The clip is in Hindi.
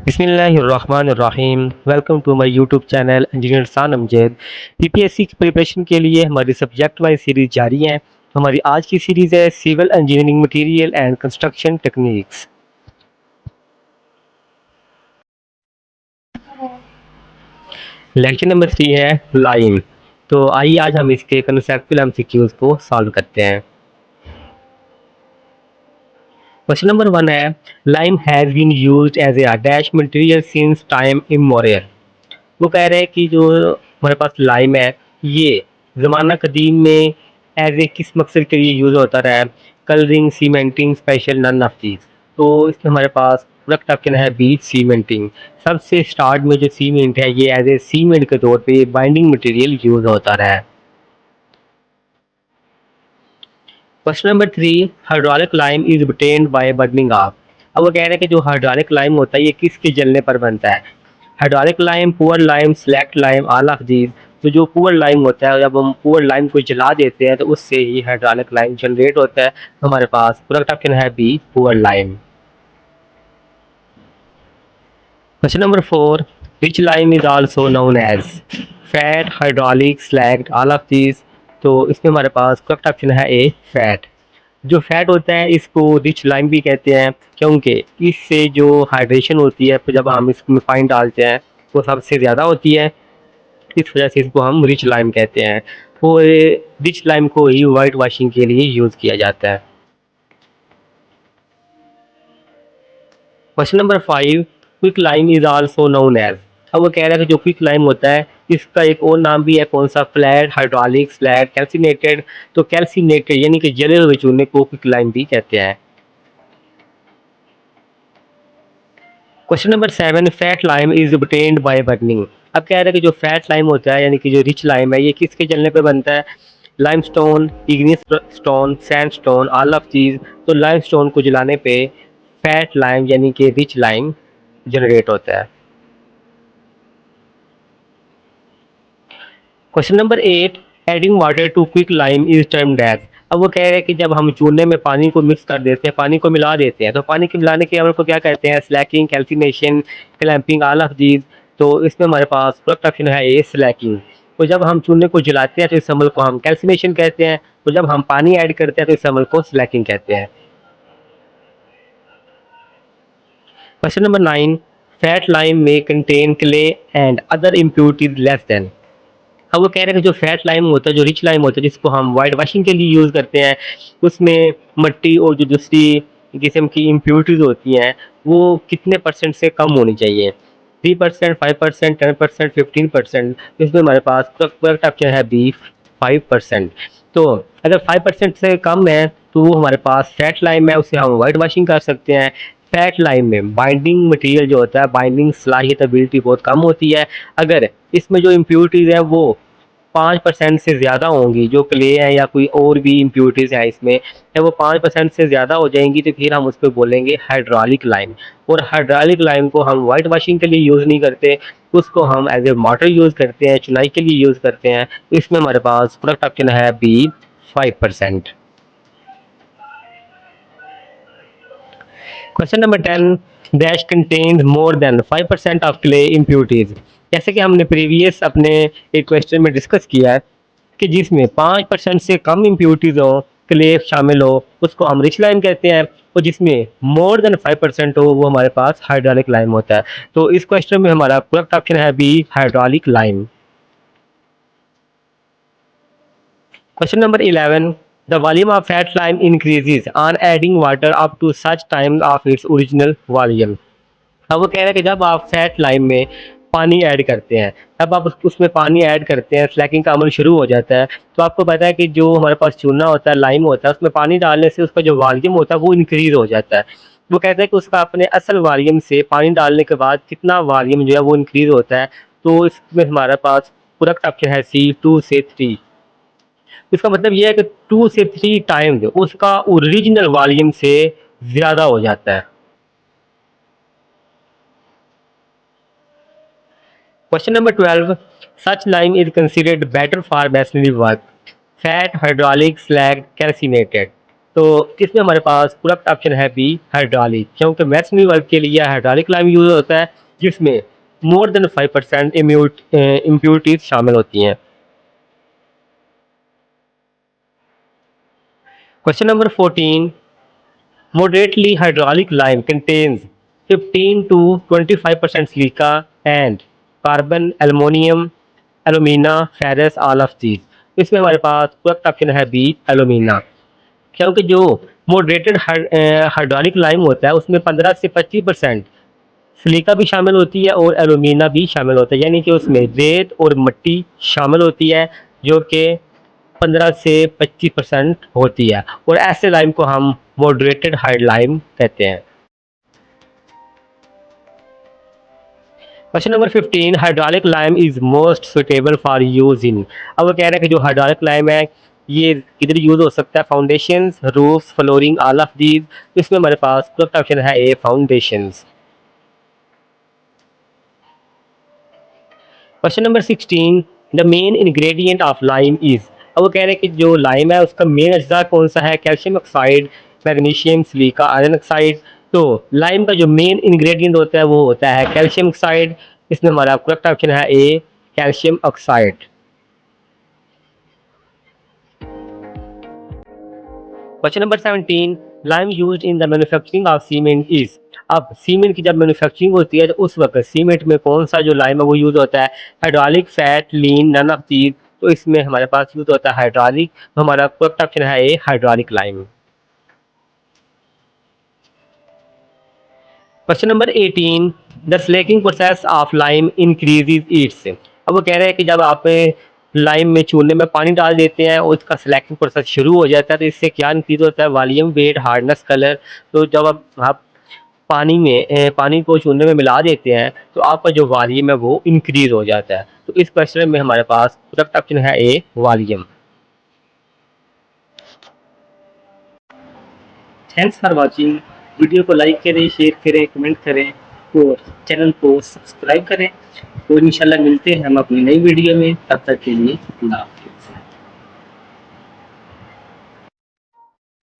बिस्मिल्लाहिर्रहमानिर्रहीम। Welcome to my YouTube channel engineer San Amjad. PPSC की प्रिपरेशन के लिए हमारी सब्जेक्ट वाइज सीरीज जारी है। हमारी आज की सीरीज़ है civil engineering material and construction techniques. Lecture number 3 है लाइम। तो आइए आज हम इसके कंसेप्चुअल एमसीक्यूज को सॉल्व करते हैं। क्वेश्चन नंबर 1 है lime has been used as a dash material since time immemorial. वो कह रहे हैं कि जो हमारे पास लाइम है ये ज़माना कदीम में एज ए किस मकसद के लिए यूज़ होता रहा है। Colouring, cementing, special, none of these. तो इसमें हमारे पास प्रोडक्ट ऑप्शन है बी सीमेंटिंग। सबसे स्टार्ट में जो सीमेंट है ये एज ए सीमेंट के तौर पे बाइंडिंग मटेरियल यूज़ होता रहा है। Question number 3, hydraulic lime is obtained by burning of. अब वो कह रहे हैं कि जो हाइड्रोलिक लाइम होता है ये किसके जलने पर बनता है। Hydraulic lime, poor lime, select lime, all of these. तो जो पुअर लाइम होता है जब हम पुअर लाइम को जला देते हैं तो उससे ही हाइड्रोलिक लाइम जनरेट होता है। तो हमारे पास प्रोडक्ट ऑप्शन है B poor lime. Question number 4, which lime is also known as fat, hydraulic, slaked, all of these. तो इसमें हमारे पास करेक्ट ऑप्शन है ए फैट। जो फैट होता है इसको रिच लाइम भी कहते हैं क्योंकि इससे जो हाइड्रेशन होती है जब हम इसमें पानी डालते हैं वो सबसे ज़्यादा होती है। इस वजह से इसको हम रिच लाइम कहते हैं। और रिच लाइम को ही वाइट वॉशिंग के लिए यूज़ किया जाता है। Question number 5, quick lime is also known as. अब वो कह रहा है कि जो क्विक लाइम होता है इसका एक और नाम भी है, कौन सा, फ्लैट, हाइड्रोलिक, फ्लैट, कैल्सिनेटेड। तो कैल्सिनेटेड यानी कि जले हुए चूने को क्विक लाइम भी कहते हैं। Question number 7, fat lime is obtained by burning. अब कह रहे हैं कि जो फैट लाइम होता है यानी कि जो रिच लाइम है ये किसके जलने पे बनता है। Limestone, igneous stone, sandstone, all of these. तो लाइमस्टोन को जलाने पे फैट लाइम यानी कि रिच लाइम जनरेट होता है। Question number 8, adding water to quick lime is termed as. अब वो कह रहे हैं कि जब हम चूने में पानी को मिक्स कर देते हैं, पानी को मिला देते हैं, तो पानी के मिलाने के अमल को क्या कहते हैं, Slaking, calcination, clamping, all of these. तो इसमें हमारे पास करेक्ट ऑप्शन है ए स्लैकिंग। तो जब हम चूने को जलाते हैं तो इस अमल को हम कैल्सिनेशन कहते हैं। तो जब हम पानी ऐड करते हैं तो इस अमल को स्लैकिंग कहते हैं। क्वेश्चन नंबर 9, फैट लाइम में contain clay and other impurities less than. अब वो कह रहे हैं कि जो फैट लाइम होता है, जो रिच लाइम होता है जिसको हम वाइट वॉशिंग के लिए यूज़ करते हैं, उसमें मिट्टी और जो दूसरी किस्म की इम्प्योरिटीज़ होती हैं वो कितने परसेंट से कम होनी चाहिए। 3%, 5%, 10%, 15%। इसमें हमारे पास करेक्ट ऑप्शन है बी 5%। तो अगर 5% से कम है तो वो हमारे पास फैट लाइम है, उससे हम वाइट वॉशिंग कर सकते हैं। फैट लाइम में बाइंडिंग मटेरियल जो होता है, बाइंडिंग सलाहियत एबिलिटी बहुत कम होती है। अगर इसमें जो इम्प्योरिटीज़ है वो 5% से ज़्यादा होंगी, जो क्ले है या कोई और भी इम्प्योरिटीज़ है इसमें, जब वो 5% से ज़्यादा हो जाएंगी तो फिर हम उसको बोलेंगे हाइड्रोलिक लाइम। और हाइड्रोलिक लाइम को हम वाइट वॉशिंग के लिए यूज़ नहीं करते, उसको हम एज ए वाटर यूज़ करते हैं, चुनाई के लिए यूज़ करते हैं। इसमें हमारे पास प्रोडक्ट ऑप्शन है B 5%। Question number 10, dash contains more than 5% of clay impurities. जैसे कि हमने प्रीवियस अपने एक क्वेश्चन में डिस्कस किया है कि जिसमें 5% से कम इम्प्योरिटीज हो, क्ले शामिल हो, उसको हम रिच लाइम कहते हैं। और जिसमें मोर देन 5% हो वो हमारे पास हाइड्रोलिक लाइम होता है। तो इस क्वेश्चन में हमारा करेक्ट ऑप्शन है B hydraulic lime. Question number 11. The volume of fat lime increases on adding water up to such time of its original volume. अब वो कह रहे हैं कि जब आप फैट लाइम में पानी ऐड करते हैं, तब आप उसमें पानी ऐड करते हैं, स्लैकिंग का अमल शुरू हो जाता है। तो आपको पता है कि जो हमारे पास चूना होता है, लाइम होता है, उसमें पानी डालने से उसका जो वॉल्यूम होता है वो इंक्रीज़ हो जाता है। वो कहते हैं कि उसका अपने असल वॉल्यूम से पानी डालने के बाद कितना वॉल्यूम जो है वो इंक्रीज़ होता है। तो इसमें हमारे पास करेक्ट ऑप्शन है सी 2 से 3। इसका मतलब ये है कि 2 से 3 टाइम्स उसका ओरिजिनल वॉल्यूम से ज़्यादा हो जाता है। Question number 12, such lime is considered better for masonry work, fat, hydraulic, slag, calcinated. तो इसमें हमारे पास करेक्ट ऑप्शन है बी हाइड्रोलिक, क्योंकि मैसनरी वर्क के लिए हाइड्रोलिक लाइम यूज होता है जिसमें मोर देन 5% इम्प्योरिटीज शामिल होती हैं। Question number 14, moderately hydraulic lime contains 15 to 25% silica and carbon, aluminum, alumina, ferrous, all of these। इसमें हमारे पास करेक्ट ऑप्शन है बी एलुमिना, क्योंकि जो मॉडरेटेड हाइड्रोलिक लाइम होता है उसमें 15 से 25% सिलिका भी शामिल होती है और एलुमिना भी शामिल होता है, यानी कि उसमें रेत और मिट्टी शामिल होती है जो कि 15 से 25% होती है, और ऐसे लाइम को हम मॉडरेटेड हाइड लाइम कहते हैं। Question number 15, hydraulic lime is most suitable for use in. अब वो कह रहे हैं कि जो हाइड्रोलिक लाइम है ये किधर यूज हो सकता है, foundations, roofs, flooring, all of these. तो इसमें हमारे पास करेक्ट ऑप्शन है A foundations. Question number 16, the main ingredient of lime is. अब वो कह रहे हैं कि जो लाइम है उसका मेन अज्जा कौन सा है, calcium oxide, magnesium, silica, iron oxide. तो लाइम का जो मेन इंग्रेडिएंट होता है वो होता है कैल्शियम ऑक्साइड। इसमें हमारा करेक्ट ऑप्शन है ए calcium oxide. Question number 17, lime used in the manufacturing of cement is. अब सीमेंट की जब मैन्युफैक्चरिंग होती है तो उस वक्त सीमेंट में कौन सा जो लाइम है वो यूज होता है, hydraulic, fat, lean, none of these. तो इसमें हमारे पास यूज होता है हाइड्रोलिक, तो हमारा करेक्ट ऑप्शन है A hydraulic lime. Question number 18, the slaking process of lime increases its. अब वो कह रहे हैं कि जब आप लाइम में चूने में पानी डाल देते हैं और उसका स्लैकिंग प्रोसेस शुरू हो जाता है तो इससे क्या इंक्रीज होता है, वॉल्यूम, वेट, हार्डनेस, कलर। तो जब आप पानी में पानी को चूने में मिला देते हैं तो आपका जो वॉल्यूम है वो इंक्रीज हो जाता है। तो इस क्वेश्चन में हमारे पास करेक्ट ऑप्शन है A volume. Thanks for watching. Video को लाइक करें, शेयर करें, कमेंट करें और चैनल को सब्सक्राइब करें। तो इंशाल्लाह मिलते हैं हम अपनी नई वीडियो में, तब तक के लिए अल्लाह हाफ़िज़।